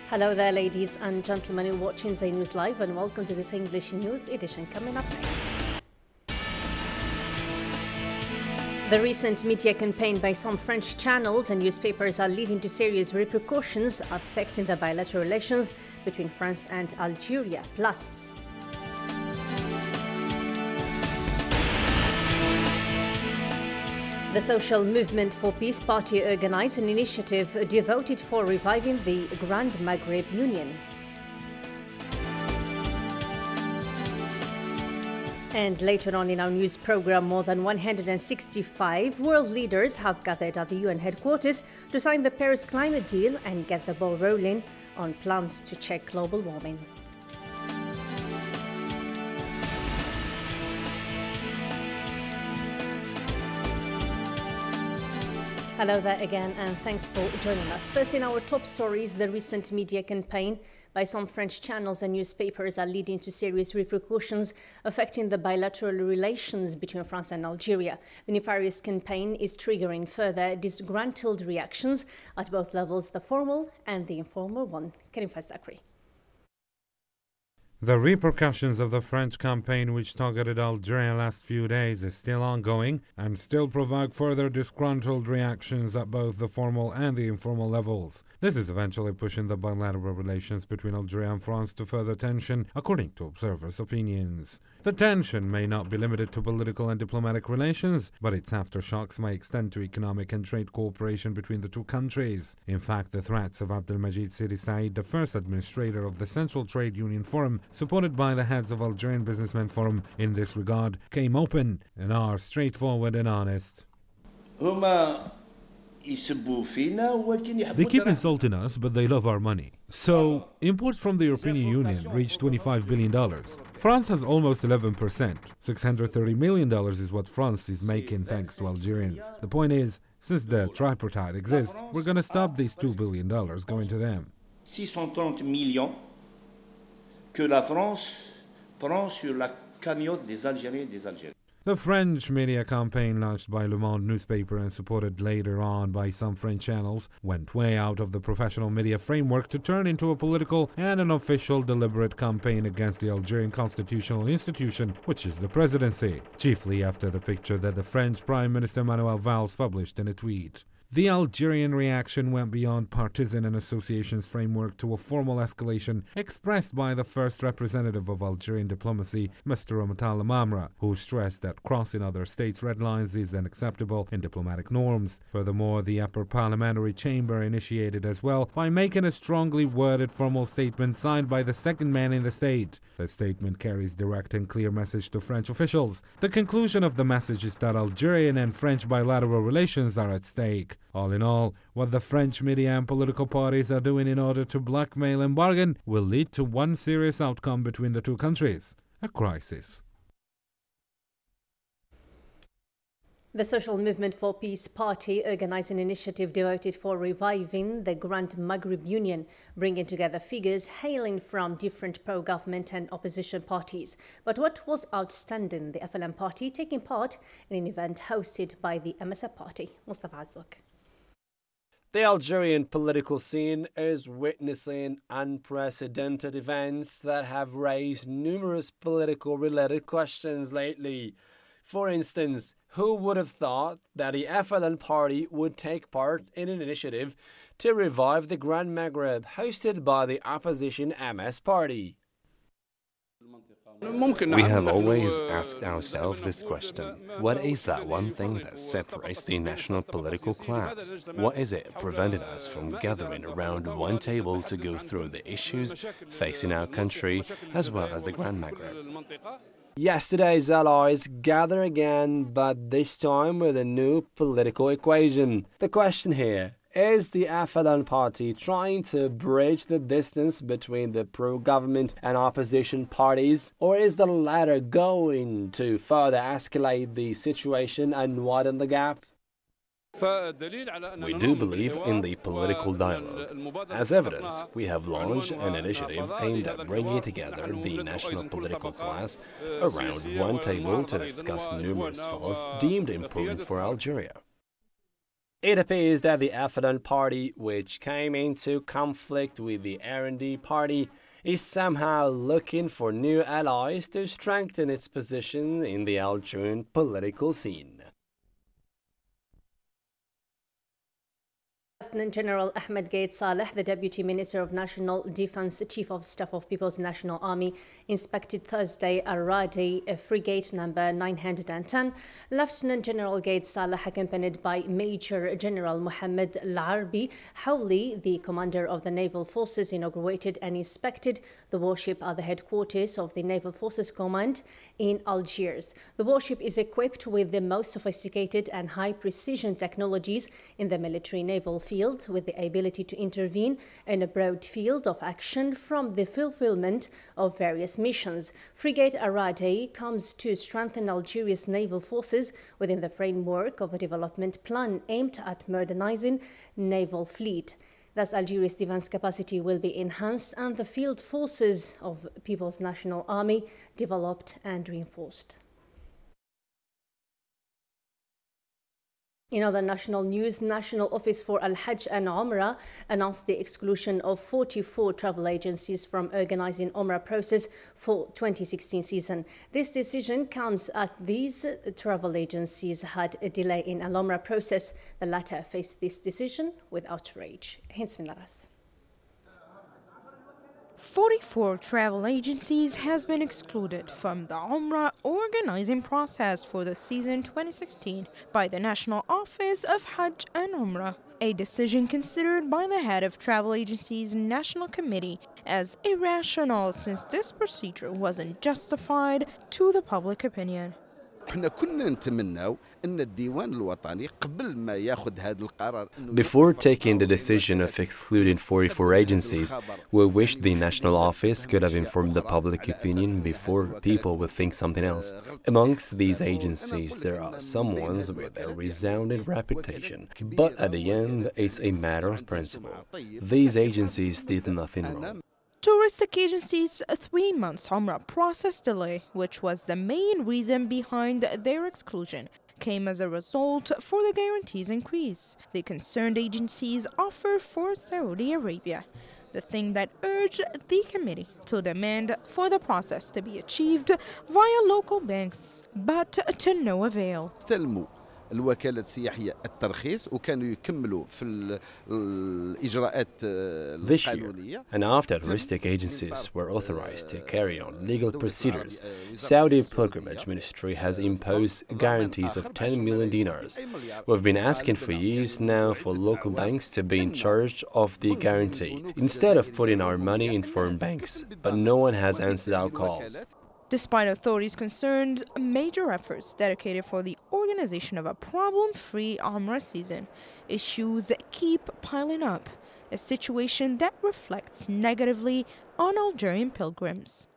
Hello there, ladies and gentlemen, you're watching Zay News Live, and welcome to this English News edition. Coming up next. The recent media campaign by some French channels and newspapers are leading to serious repercussions affecting the bilateral relations between France and Algeria. Plus, the Social Movement for Peace Party organized an initiative devoted for reviving the Grand Maghreb Union. And later on in our news program, more than 165 world leaders have gathered at the UN headquarters to sign the Paris Climate Deal and get the ball rolling on plans to check global warming. Hello there again, and thanks for joining us. First, in our top stories, the recent media campaign by some French channels and newspapers are leading to serious repercussions affecting the bilateral relations between France and Algeria. The nefarious campaign is triggering further disgruntled reactions at both levels, the formal and the informal one. Karim Fazakri. The repercussions of the French campaign, which targeted Algeria last few days, is still ongoing and still provoke further disgruntled reactions at both the formal and the informal levels. This is eventually pushing the bilateral relations between Algeria and France to further tension, according to observers' opinions. The tension may not be limited to political and diplomatic relations, but its aftershocks may extend to economic and trade cooperation between the two countries. In fact, the threats of Abdelmajid Sidi Said, the first administrator of the Central Trade Union Forum, supported by the heads of Algerian Businessmen Forum in this regard, came open and are straightforward and honest. They keep insulting us, but they love our money. So, imports from the European Union reach $25 billion. France has almost 11%. $630 million is what France is making thanks to Algerians. The point is, since the tripartite exists, we're going to stop these $2 billion going to them. 630 millions que la France prend sur la cagnotte des Algériens et des Algériens. The French media campaign, launched by Le Monde newspaper and supported later on by some French channels, went way out of the professional media framework to turn into a political and an official deliberate campaign against the Algerian constitutional institution, which is the presidency, chiefly after the picture that the French Prime Minister Manuel Valls published in a tweet. The Algerian reaction went beyond partisan and associations framework to a formal escalation expressed by the first representative of Algerian diplomacy, Mr. Ramatal Amamra, who stressed that crossing other states' red lines is unacceptable in diplomatic norms. Furthermore, the upper parliamentary chamber initiated as well by making a strongly worded formal statement signed by the second man in the state. The statement carries direct and clear message to French officials. The conclusion of the message is that Algerian and French bilateral relations are at stake. All in all, what the French media and political parties are doing in order to blackmail and bargain will lead to one serious outcome between the two countries: a crisis. The Social Movement for Peace Party organized an initiative devoted for reviving the Grand Maghreb Union, bringing together figures hailing from different pro-government and opposition parties. But what was outstanding, the FLM party taking part in an event hosted by the MSF party. Mustafa Azzouk. The Algerian political scene is witnessing unprecedented events that have raised numerous political-related questions lately. For instance, who would have thought that the FLN party would take part in an initiative to revive the Grand Maghreb hosted by the opposition MS party? We have always asked ourselves this question. What is that one thing that separates the national political class? What is it preventing us from gathering around one table to go through the issues facing our country as well as the Grand Maghreb? Yesterday's allies gather again, but this time with a new political equation. The question here: is the FLN party trying to bridge the distance between the pro-government and opposition parties, or is the latter going to further escalate the situation and widen the gap? We do believe in the political dialogue. As evidence, we have launched an initiative aimed at bringing together the national political class around one table to discuss numerous files deemed important for Algeria. It appears that the FNL party, which came into conflict with the R&D party, is somehow looking for new allies to strengthen its position in the Algerian political scene. Lieutenant General Ahmed Gaid Saleh, the Deputy Minister of National Defense, Chief of Staff of People's National Army, inspected Thursday Aradi Frigate number 910. Lieutenant General Gaid Saleh, accompanied by Major General Mohammed Al-Arbi Hawli, the commander of the Naval Forces, inaugurated and inspected the warship at the headquarters of the Naval Forces Command in Algiers. The warship is equipped with the most sophisticated and high-precision technologies in the military naval field, with the ability to intervene in a broad field of action from the fulfillment of various missions. Frigate Aradi comes to strengthen Algeria's naval forces within the framework of a development plan aimed at modernizing naval fleet. Thus, Algeria's defense capacity will be enhanced and the field forces of People's National Army developed and reinforced. In other national news, National Office for Al-Hajj and Umrah announced the exclusion of 44 travel agencies from organizing Umrah process for 2016 season. This decision comes as these travel agencies had a delay in Al-Umrah process. The latter faced this decision with outrage. Hence, 44 travel agencies has been excluded from the Umrah organizing process for the season 2016 by the National Office of Hajj and Umrah, a decision considered by the head of travel agencies' National Committee as irrational since this procedure wasn't justified to the public opinion. Before taking the decision of excluding 44 agencies, we wish the National Office could have informed the public opinion before people would think something else. Amongst these agencies, there are some ones with a resounding reputation, but at the end, it's a matter of principle. These agencies did nothing wrong. Touristic agencies' 3 months Umrah process delay, which was the main reason behind their exclusion, came as a result for the guarantees increase the concerned agencies offer for Saudi Arabia, the thing that urged the committee to demand for the process to be achieved via local banks, but to no avail. الوكالات السياحية الترخيص وكانوا يكملوا في الإجراءات القانونية. And after touristic agencies were authorized to carry on legal procedures, Saudi Pilgrimage Ministry has imposed guarantees of 10 million dinars. We've been asking for years now for local banks to be in charge of the guarantee, instead of putting our money in foreign banks, but no one has answered our calls. Despite authorities concerned, major efforts dedicated for the organization of a problem-free Umrah season, issues keep piling up, a situation that reflects negatively on Algerian pilgrims.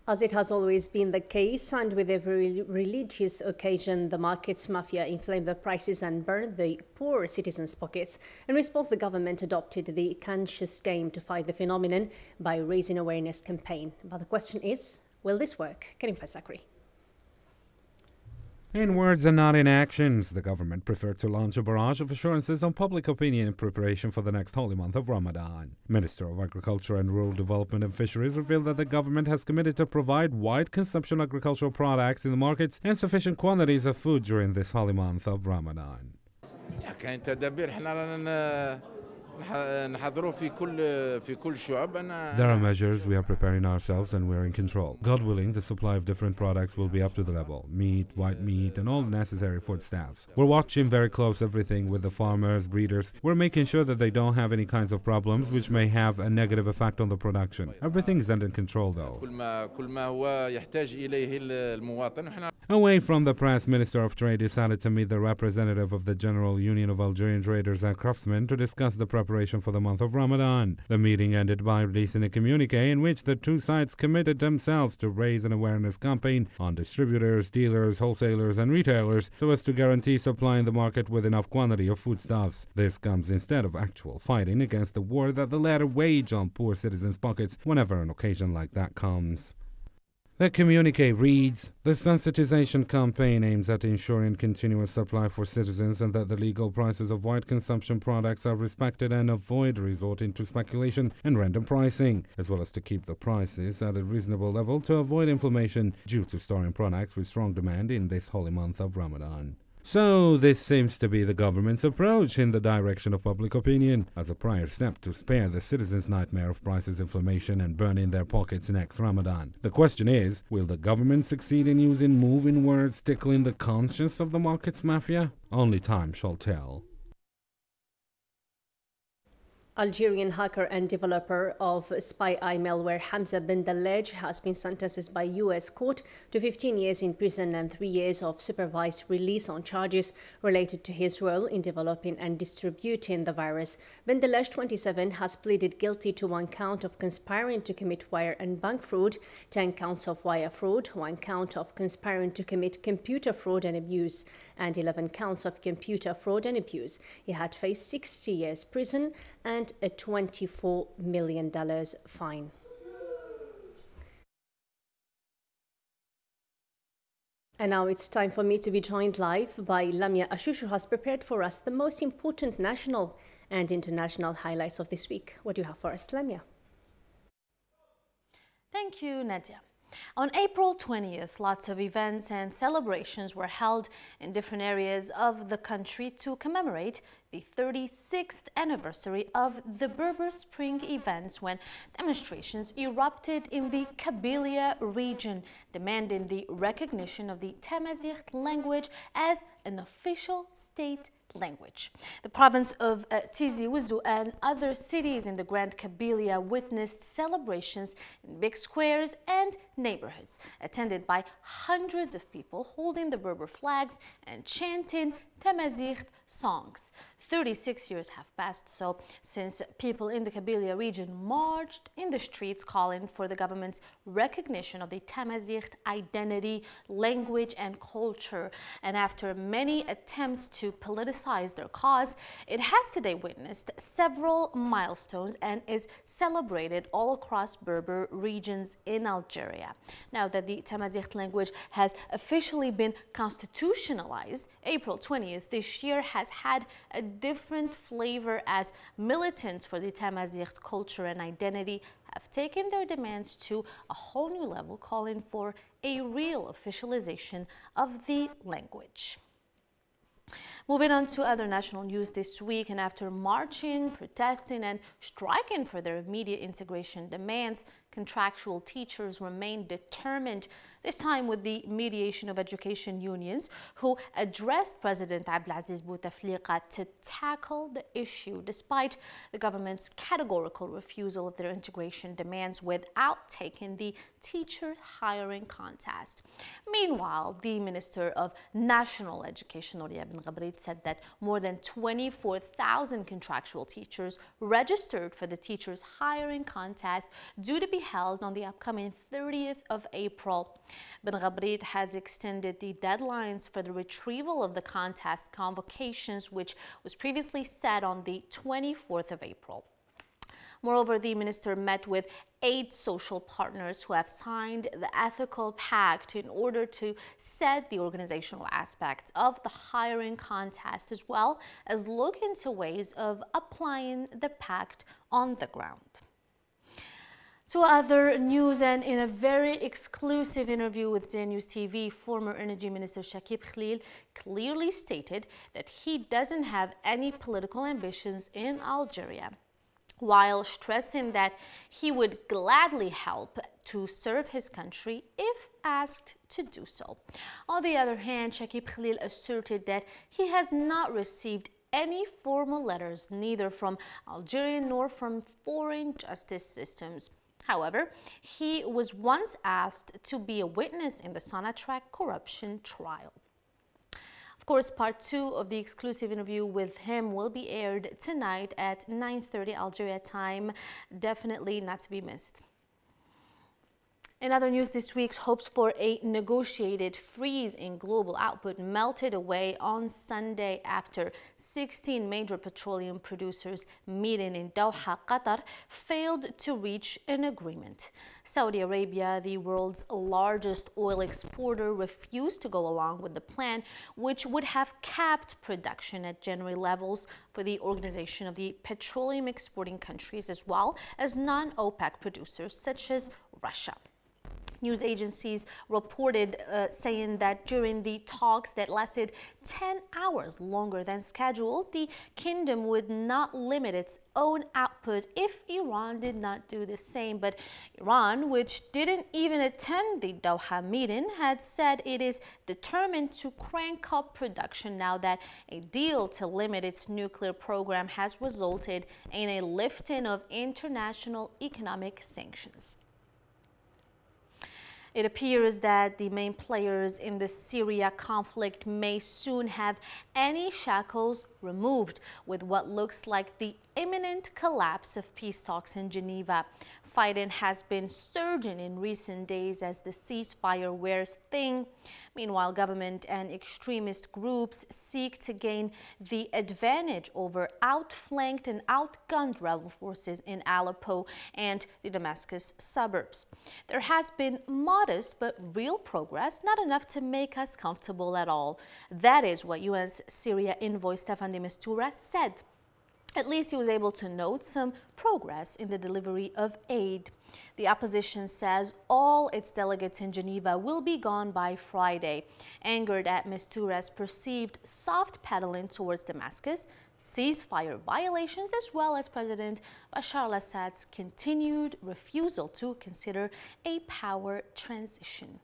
As it has always been the case, and with every religious occasion, the markets mafia inflame the prices and burn the poor citizens' pockets. In response, the government adopted the conscious game to fight the phenomenon by raising awareness campaign. But the question is, will this work? Karim Fasakri. In words and not in actions, the government preferred to launch a barrage of assurances on public opinion in preparation for the next holy month of Ramadan. Minister of Agriculture and Rural Development and Fisheries revealed that the government has committed to provide wide consumption agricultural products in the markets and sufficient quantities of food during this holy month of Ramadan. There are measures, we are preparing ourselves and we're in control. God willing, the supply of different products will be up to the level. Meat, white meat, and all necessary foodstuffs. We're watching very close everything with the farmers, breeders. We're making sure that they don't have any kinds of problems which may have a negative effect on the production. Everything is under control though. Away from the press, Minister of Trade decided to meet the representative of the General Union of Algerian Traders and Craftsmen to discuss the preparation for the month of Ramadan. The meeting ended by releasing a communique in which the two sides committed themselves to raise an awareness campaign on distributors, dealers, wholesalers and retailers so as to guarantee supplying the market with enough quantity of foodstuffs. This comes instead of actual fighting against the war that the latter wage on poor citizens' pockets whenever an occasion like that comes. The communique reads, the sensitization campaign aims at ensuring continuous supply for citizens and that the legal prices of wide consumption products are respected and avoid resorting to speculation and random pricing, as well as to keep the prices at a reasonable level to avoid inflation due to storing products with strong demand in this holy month of Ramadan. So this seems to be the government's approach in the direction of public opinion, as a prior step to spare the citizens' nightmare of prices, inflation and burning their pockets next Ramadan. The question is, will the government succeed in using moving words tickling the conscience of the markets mafia? Only time shall tell. Algerian hacker and developer of spy eye malware Hamza bin Dallej has been sentenced by U.S. court to 15 years in prison and 3 years of supervised release on charges related to his role in developing and distributing the virus. Bin Dallej, 27, has pleaded guilty to 1 count of conspiring to commit wire and bank fraud, 10 counts of wire fraud, 1 count of conspiring to commit computer fraud and abuse, and 11 counts of computer fraud and abuse. He had faced 60 years prison and a $24 million fine. And now it's time for me to be joined live by Lamia Ashush, who has prepared for us the most important national and international highlights of this week. What do you have for us, Lamia? Thank you, Nadia. On April 20th, lots of events and celebrations were held in different areas of the country to commemorate the 36th anniversary of the Berber Spring events, when demonstrations erupted in the Kabylia region, demanding the recognition of the Tamazight language as an official state language. The province of Tizi Ouzou and other cities in the Grand Kabylia witnessed celebrations in big squares and neighborhoods, attended by hundreds of people holding the Berber flags and chanting Tamazight songs. 36 years have passed so since people in the Kabylia region marched in the streets calling for the government's recognition of the Tamazight identity, language and culture. And after many attempts to politicize their cause, it has today witnessed several milestones and is celebrated all across Berber regions in Algeria. Now that the Tamazight language has officially been constitutionalized, April 20th this year has had a different flavor, as militants for the Tamazight culture and identity have taken their demands to a whole new level, calling for a real officialization of the language. Moving on to other national news this week, and after marching, protesting and striking for their immediate integration demands, contractual teachers remain determined, this time with the mediation of education unions, who addressed President Abdelaziz Bouteflika to tackle the issue despite the government's categorical refusal of their integration demands without taking the teacher hiring contest. Meanwhile, the Minister of National Education, Noria Ben Ghabrit, said that more than 24,000 contractual teachers registered for the teachers hiring contest, due to be held on the upcoming 30th of April. Ben Ghabrit has extended the deadlines for the retrieval of the contest convocations, which was previously set on the 24th of April. Moreover, the minister met with 8 social partners who have signed the ethical pact in order to set the organizational aspects of the hiring contest, as well as look into ways of applying the pact on the ground. To other news, and in a very exclusive interview with Zain News TV, former Energy Minister CHAKIB Khalil clearly stated that he doesn't have any political ambitions in Algeria, while stressing that he would gladly help to serve his country if asked to do so. On the other hand, CHAKIB Khalil asserted that he has not received any formal letters, neither from Algerian nor from foreign justice systems. However, he was once asked to be a witness in the Sonatrach corruption trial. Of course, part 2 of the exclusive interview with him will be aired tonight at 9:30 Algeria time. Definitely not to be missed. In other news this week's hopes for a negotiated freeze in global output melted away on Sunday after 16 major petroleum producers meeting in Doha, Qatar, failed to reach an agreement. Saudi Arabia, the world's largest oil exporter, refused to go along with the plan, which would have capped production at January levels for the Organization of the Petroleum Exporting Countries, as well as non-OPEC producers such as Russia. News agencies reported saying that during the talks that lasted 10 hours longer than scheduled, the kingdom would not limit its own output if Iran did not do the same. But Iran, which didn't even attend the Doha meeting, had said it is determined to crank up production now that a deal to limit its nuclear program has resulted in a lifting of international economic sanctions. It appears that the main players in the Syria conflict may soon have any shackles removed, with what looks like the imminent collapse of peace talks in Geneva. Fighting has been surging in recent days as the ceasefire wears thin. Meanwhile, government and extremist groups seek to gain the advantage over outflanked and outgunned rebel forces in Aleppo and the Damascus suburbs. There has been modest but real progress, not enough to make us comfortable at all. That is what UN's Syria envoy Staffan de Mistura said. At least he was able to note some progress in the delivery of aid. The opposition says all its delegates in Geneva will be gone by Friday. Angered at Mistura's perceived soft pedaling towards Damascus, ceasefire violations, as well as President Bashar al-Assad's continued refusal to consider a power transition.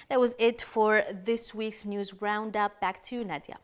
That was it for this week's news roundup. Back to you, Nadia.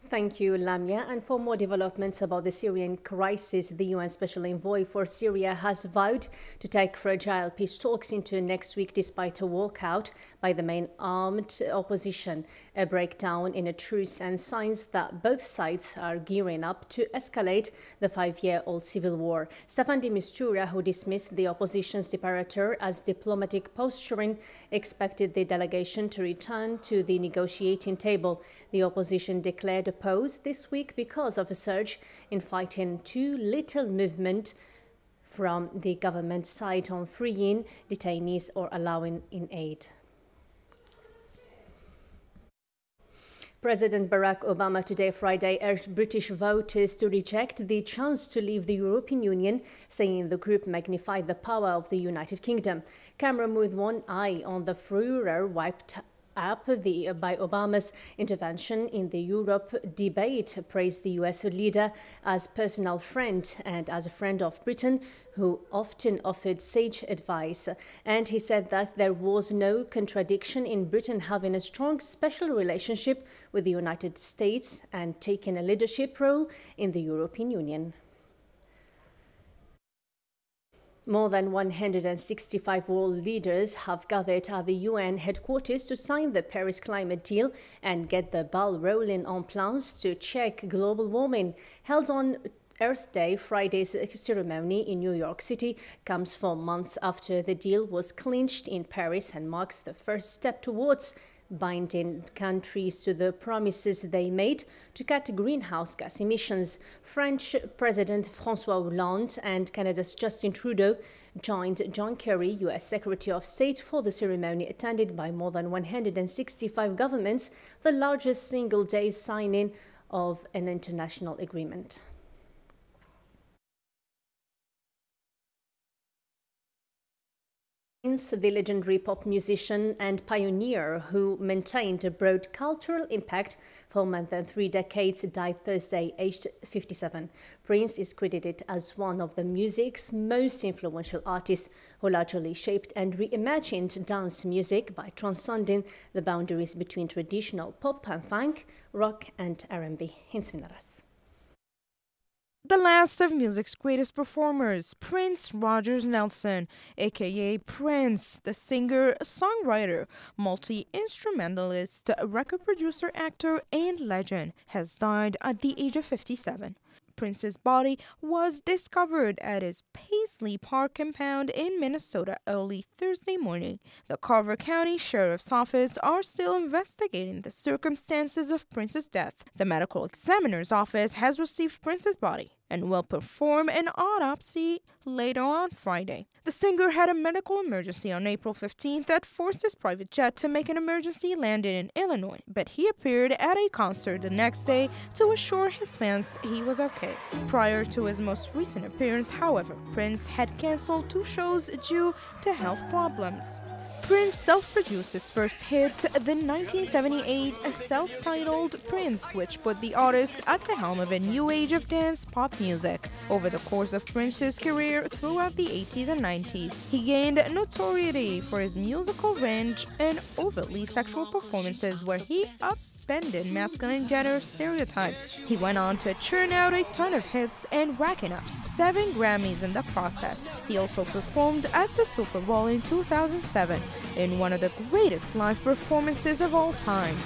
Thank you, Lamia. And for more developments about the Syrian crisis, the UN Special Envoy for Syria has vowed to take fragile peace talks into next week despite a walkout by the main armed opposition, a breakdown in a truce and signs that both sides are gearing up to escalate the 5-year-old civil war. Staffan de Mistura, who dismissed the opposition's departure as diplomatic posturing, expected the delegation to return to the negotiating table. The opposition declared a pause this week because of a surge in fighting, too little movement from the government side on freeing detainees or allowing in aid. President Barack Obama today, Friday, urged British voters to reject the chance to leave the European Union, saying the group magnified the power of the United Kingdom. Cameron, with one eye on the furor wiped up by Obama's intervention in the Europe debate, praised the US leader as personal friend and as a friend of Britain who often offered sage advice. And he said that there was no contradiction in Britain having a strong special relationship with the United States and taking a leadership role in the European Union. More than 165 world leaders have gathered at the UN headquarters to sign the Paris climate deal and get the ball rolling on plans to check global warming. Held on Earth Day, Friday's ceremony in New York City comes 4 months after the deal was clinched in Paris and marks the first step towards binding countries to the promises they made to cut greenhouse gas emissions. French President François Hollande and Canada's Justin Trudeau joined John Kerry, U.S. Secretary of State, for the ceremony attended by more than 165 governments, the largest single-day signing of an international agreement. The legendary pop musician and pioneer who maintained a broad cultural impact for more than 3 decades died Thursday, aged 57. Prince is credited as one of the music's most influential artists who largely shaped and reimagined dance music by transcending the boundaries between traditional pop and funk, rock and R&B. The last of music's greatest performers, Prince Rogers Nelson, aka Prince, the singer, songwriter, multi-instrumentalist, record producer, actor, and legend, has died at the age of 57. prince's body was discovered at his Paisley Park compound in Minnesota early Thursday morning. The Carver County Sheriff's Office are still investigating the circumstances of Prince's death. The medical examiner's office has received Prince's body and will perform an autopsy later on Friday. The singer had a medical emergency on April 15th that forced his private jet to make an emergency landing in Illinois, but he appeared at a concert the next day to assure his fans he was okay. Prior to his most recent appearance, however, Prince had canceled 2 shows due to health problems. Prince self-produced his first hit, the 1978 self-titled Prince, which put the artist at the helm of a new age of dance pop music. Over the course of Prince's career throughout the 80s and 90s, he gained notoriety for his musical range and overtly sexual performances where he upended masculine gender stereotypes. He went on to churn out a ton of hits and racking up 7 Grammys in the process. He also performed at the Super Bowl in 2007 in one of the greatest live performances of all time.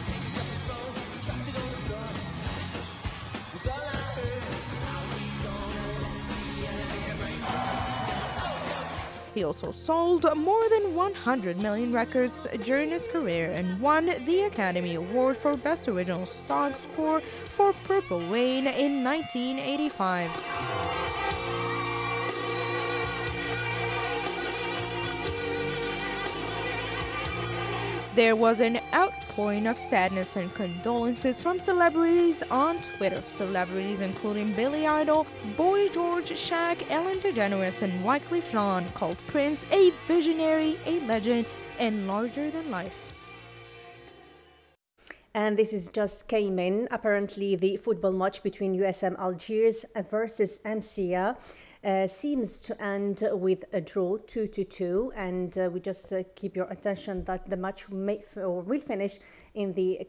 He also sold more than 100 million records during his career and won the Academy Award for Best Original Song Score for Purple Rain in 1985. There was an outpouring of sadness and condolences from celebrities on Twitter. Celebrities including Billy Idol, Boy George, Shaq, Ellen DeGeneres, and Wyclef Jean called Prince a visionary, a legend, and larger than life. And this is just came in. Apparently, the football match between USM Algiers versus MCA seems to end with a draw 2-2, and we just keep your attention that the match will finish in the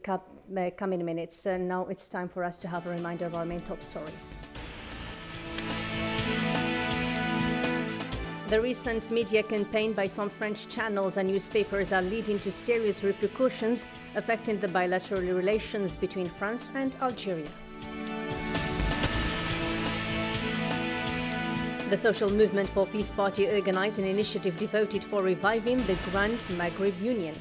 coming minutes. And now it's time for us to have a reminder of our main top stories. The recent media campaign by some French channels and newspapers are leading to serious repercussions affecting the bilateral relations between France and Algeria. The Social Movement for Peace Party organized an initiative devoted for reviving the Grand Maghreb Union.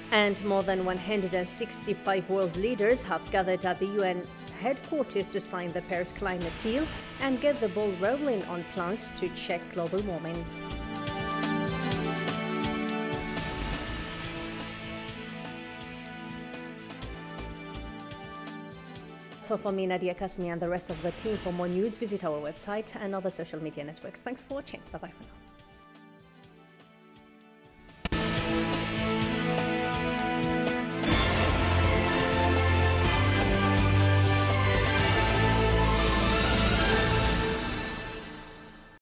And more than 165 world leaders have gathered at the UN headquarters to sign the Paris Climate Deal and get the ball rolling on plans to check global warming. So for me, Nadia Kasmi, and the rest of the team, for more news, visit our website and other social media networks. Thanks for watching. Bye-bye for now.